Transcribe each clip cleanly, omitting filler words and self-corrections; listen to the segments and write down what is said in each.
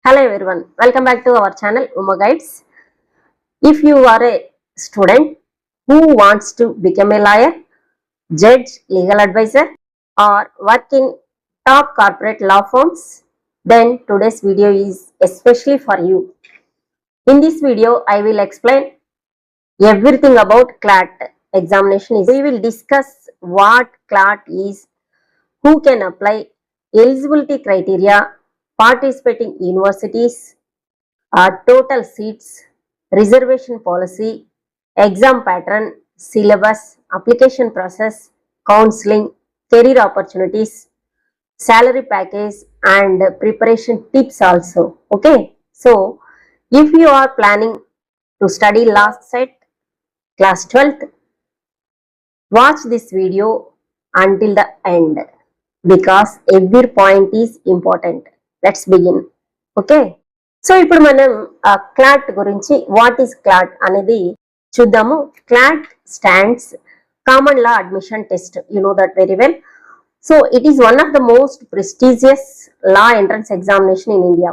Hello everyone, welcome back to our channel Uma Guides. If you are a student who wants to become a lawyer, judge, legal advisor or work in top corporate law firms, then today's video is especially for you. In this video, I will explain everything about CLAT examination. We will discuss what CLAT is, who can apply, eligibility criteria, participating universities, total seats, reservation policy, exam pattern, syllabus, application process, counseling, career opportunities, salary package and preparation tips also. Okay. So, if you are planning to study last set class 12th, watch this video until the end because every point is important. Let's begin. Okay. So ఇప్పుడు మనం clot గురించి what is clot అనేది చూద్దాము. Clot stands common law admission test, you know that very well. So it is one of the most prestigious law entrance examination in India.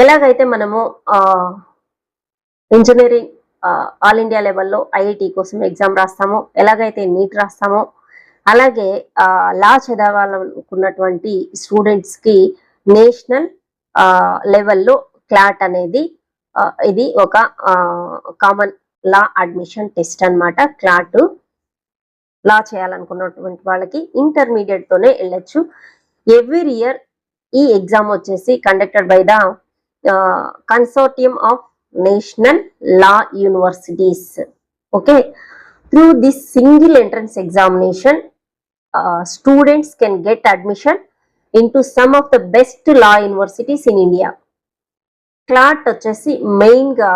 ఎలాగైతే మనము engineering all India లెవెల్లో IIT కోసం exam రాస్తామో, ఎలాగైతే neat రాస్తామో, అలాగే లా చదవాలనుకున్నటువంటి స్టూడెంట్స్కి నేషనల్ లెవెల్లో క్లాట్ అనేది ఇది ఒక కామన్ లా అడ్మిషన్ టెస్ట్ అన్నమాట. క్లాట్ లా చేయాలనుకున్నటువంటి వాళ్ళకి ఇంటర్మీడియట్ తోనే వెళ్ళొచ్చు. ఎవ్రీ ఇయర్ ఈ ఎగ్జామ్ వచ్చేసి conducted by the consortium of national law universities. Okay. Through this single entrance examination students can get admission into some of the best law universities in India. CLAT వచ్చేసి main గా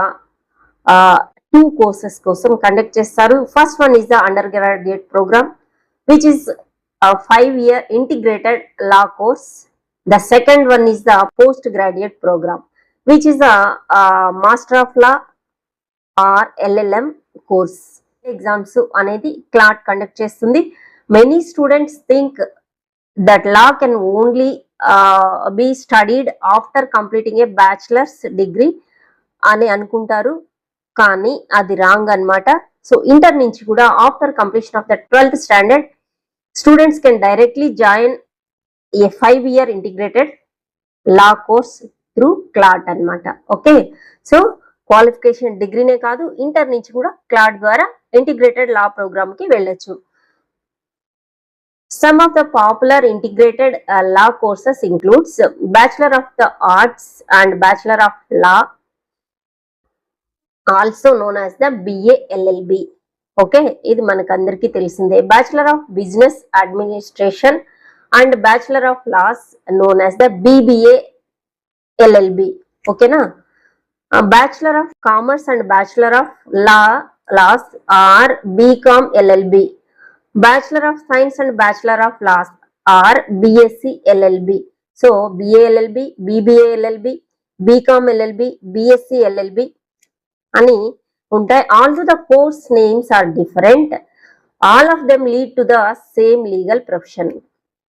2 courses కోసం conduct చేస్తారు. First one is the under graduate program which is 5-year integrated law course. The second one is the post graduate program which is the master of law or LLM course. Exams అనేది CLAT conduct చేస్తుంది. Many students think that law can only be studied after completing a bachelor's degree అని అనుకుంటారు, కానీ అది wrong అన్నమాట. So inter నుంచి కూడా after completion of the 12th standard students can directly join a 5-year integrated law course through clot అన్నమాట. Okay. So qualification డిగ్రీనే కాదు, inter నుంచి కూడా క్లాట్ ద్వారా ఇంటిగ్రేటెడ్ లా ప్రోగ్రామ్ కి వెళ్ళొచ్చు. Some of the popular integrated law courses includes Bachelor of the Arts and Bachelor of Law, also known as the BA LLB. Okay, ఇది మనకు అందరికీ తెలిసిందే. Bachelor of Business Administration and Bachelor of Laws known as the BBA LLB. Okay na? Bachelor of Commerce and Bachelor of Laws are BCom LLB. Bachelor of Science and Bachelor of Laws are BSc LLB. So BA LLB, BBA LLB, BCom LLB, BSc LLB అని ఉంటాయి. Although the course names are different, all of them lead to the same legal profession.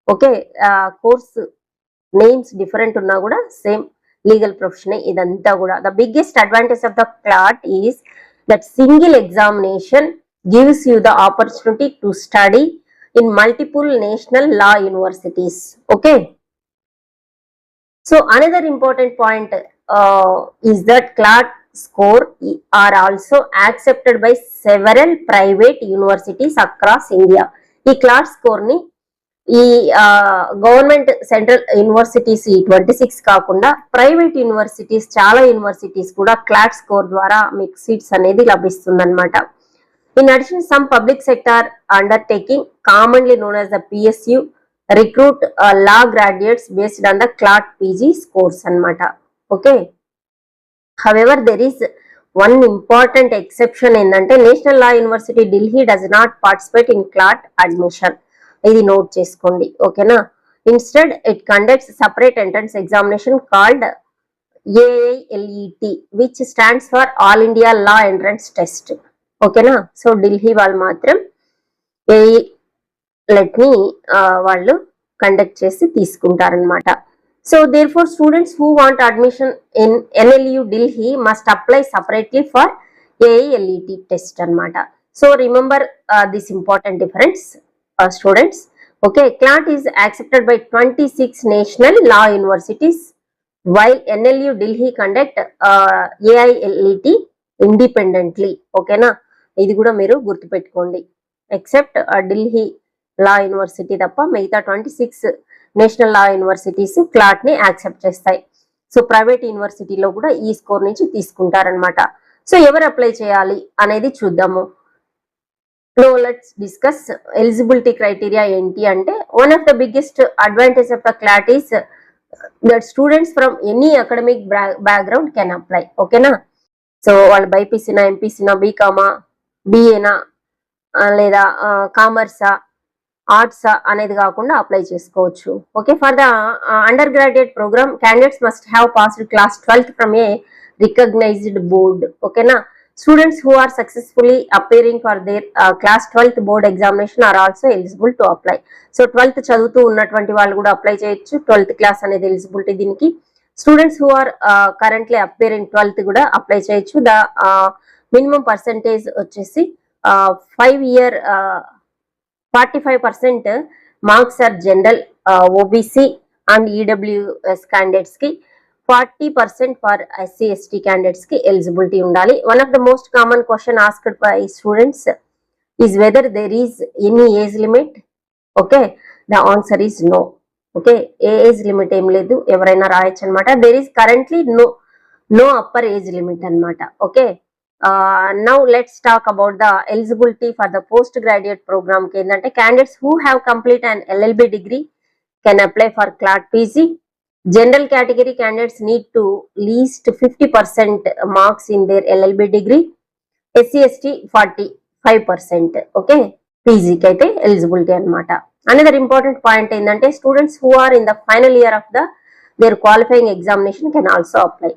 Okay, course names different ఉన్నా కూడా same legal profession ఇదంతా కూడా. The biggest advantage of the CLAT is that single examination gives you the opportunity to study in multiple national law universities. Okay. So another important point is that CLAT score are also accepted by several private universities across India. ఈ CLAT score ని ఈ government central universities 26 కాకుండా private universities చాలా universities కూడా CLAT score ద్వారా మీకు seats అనేది లభిస్తుంది అన్నమాట. In addition, some public sector undertaking, commonly known as the PSU, recruit law graduates based on the CLAT PG scores anamata. Okay. However, there is one important exception endante National Law University Delhi does not participate in CLAT admission. Idi note cheskondi. Okay na? Instead, it conducts separate entrance examination called AILET, which stands for All India Law Entrance Test. ఓకేనా. So Delhi వాళ్ళు మాత్రం AILET ని వాళ్ళు conduct చేసి తీసుకుంటారనమాట. So therefore students who want admission in NLU Delhi must apply separately for AILET test anamata. So remember this important difference, students. Okay, CLAT is accepted by 26 national law universities while NLU Delhi conduct AILET independently. Okay na, ఇది కూడా మీరు గుర్తుపెట్టుకోండి. Except Delhi లా university తప్ప మిగతా 26 national లా universities clot ని accept చేస్తాయి. So private యూనివర్సిటీలో కూడా ఈ స్కోర్ నుంచి తీసుకుంటారనమాట. సో ఎవరు అప్లై చేయాలి అనేది చూద్దాము. No let's discuss eligibility criteria ఏంటి అంటే, one of the biggest advantage of the CLAT is that students from any academic background can apply. ఓకేనా, సో వాళ్ళు బైపీసీనా, ఎంపీసీనా, బీకామా, బిఏనా లేదా కామర్సా, ఆర్ట్సా అనేది కాకుండా అప్లై చేసుకోవచ్చు. Okay, for the under graduate programme candidates must have passed class 12th from a recognised board. ఓకేనా, students who are successfully appearing for their class 12th board examination are also eligible to apply. So 12th చదువుతూ ఉన్నటువంటి వాళ్ళు కూడా apply చేయొచ్చు. 12th class అనేది eligibility దీనికి. Students who are currently appearing 12th కూడా apply చేయొచ్చు. ద మినిమం పర్సంటేజ్ వచ్చేసి 5 year 45% marks or general, OBC and EWS candidates కి, 40% ఫర్ ఎస్సీ ఎస్టీ క్యాండిడేట్స్ కి ఎలిజిబిలిటీ ఉండాలి. One of the most common question asked by students is whether there is any age limit. Okay, the answer is no. Okay, ఏ age limit ఏం లేదు, ఎవరైనా రాయొచ్చు అనమాట. There is currently no upper age limit అనమాట. ఓకే, now let's talk about the eligibility for the postgraduate program. ఏంటంటే candidates who have complete an LLB degree can apply for CLAT PG. General category candidates need to least 50% marks in their LLB degree. SC ST 45%. Okay, PG కి అయితే eligibility అనమాట. Another important point ఏంటంటే students who are in the final year of their qualifying examination can also apply.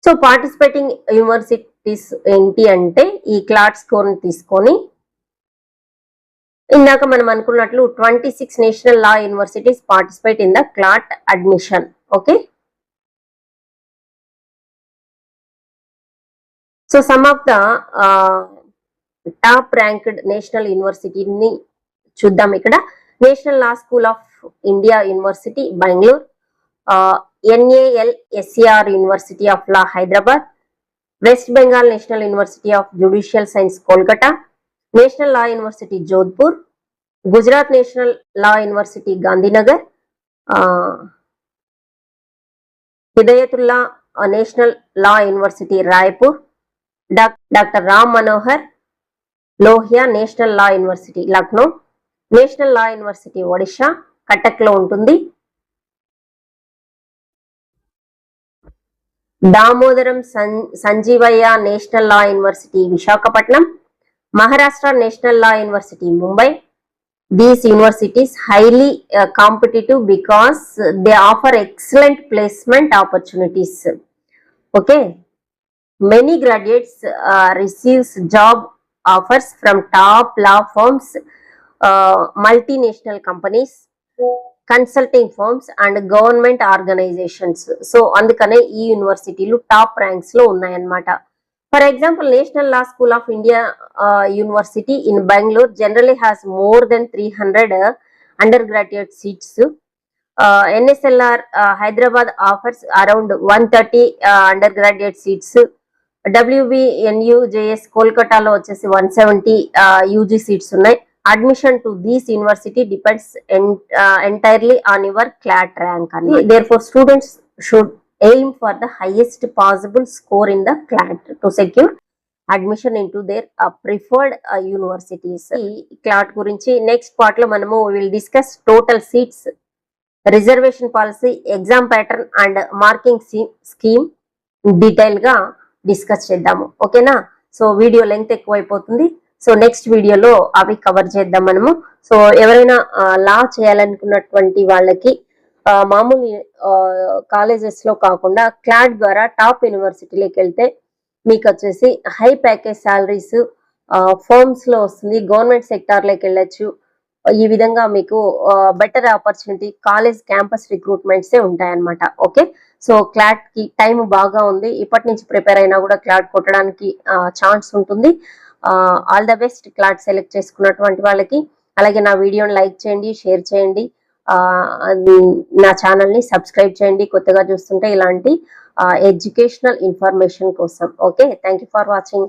So participating universities ఏంటి అంటే, ఈ clot score తీసుకొని ఇందాక మనం అనుకున్నట్లు 26 national law universities participate in the clot admission. Okay, so some of the top ranked national యూనివర్సిటీని చూద్దాం. ఇక్కడ national law school of India university Bengaluru, NALSCR University of Law Hyderabad, West Bengal National University of Judicial Science Kolkata, National Law University Jodhpur, Gujarat National Law University Gandhinagar, Hidayatullah National Law University Raipur, Dr. Ram Manohar Lohia National Law University Lucknow, National Law University Odisha Cuttack lo untundi, Damodaram Sanjivayya national law university Visakhapatnam, Maharashtra national law university Mumbai. These universities highly competitive because they offer excellent placement opportunities. Okay, many graduates receives job offers from top law firms, multinational companies, consulting firms and government organizations. So అందుకనే ఈ యూనివర్సిటీలు top ranks లో ఉన్నాయన్నమాట. For example, national law school of India university in Bengaluru generally has more than 300 under graduate seats. NSLR Hyderabad offers around 130 under graduate seats. WBNUJS కోల్కతాలో వచ్చేసి 170 UG seats ఉన్నాయి. Admission to this university depends entirely on your CLAT rank. Therefore, students should aim for the highest possible score in the CLAT to secure admission into their preferred universities. CLAT gurinchi next part lo manamu we will discuss total seats, reservation policy, exam pattern and marking scheme detail ga discuss చేద్దాము. ఓకేనా, so video length ఎక్కువైపోతుంది. So next వీడియోలో అవి cover చేద్దాం మనము. So ఎవరైనా లా చేయాలనుకున్నటువంటి వాళ్ళకి మామూలు కాలేజెస్ లో కాకుండా క్లాట్ ద్వారా టాప్ యూనివర్సిటీలోకి వెళ్తే మీకు వచ్చేసి హై ప్యాకేజ్ సాలరీస్ ఫర్మ్స్ లో వస్తుంది. గవర్నమెంట్ సెక్టార్ లోకి వెళ్ళొచ్చు, ఈ విధంగా మీకు better opportunity college campus recruitments ఉంటాయన్నమాట. ఓకే, సో క్లాట్ కి టైం బాగా ఉంది, ఇప్పటి నుంచి ప్రిపేర్ అయినా కూడా క్లాట్ కొట్టడానికి ఛాన్స్ ఉంటుంది. All the best clot select చేసుకున్నటువంటి వాళ్ళకి. అలాగే నా వీడియోని లైక్ చేయండి, షేర్ చేయండి, నా ఛానల్ ని సబ్స్క్రైబ్ చేయండి కొత్తగా చూస్తుంటే ఇలాంటి ఎడ్యుకేషనల్ ఇన్ఫర్మేషన్ కోసం. Okay, thank you for watching.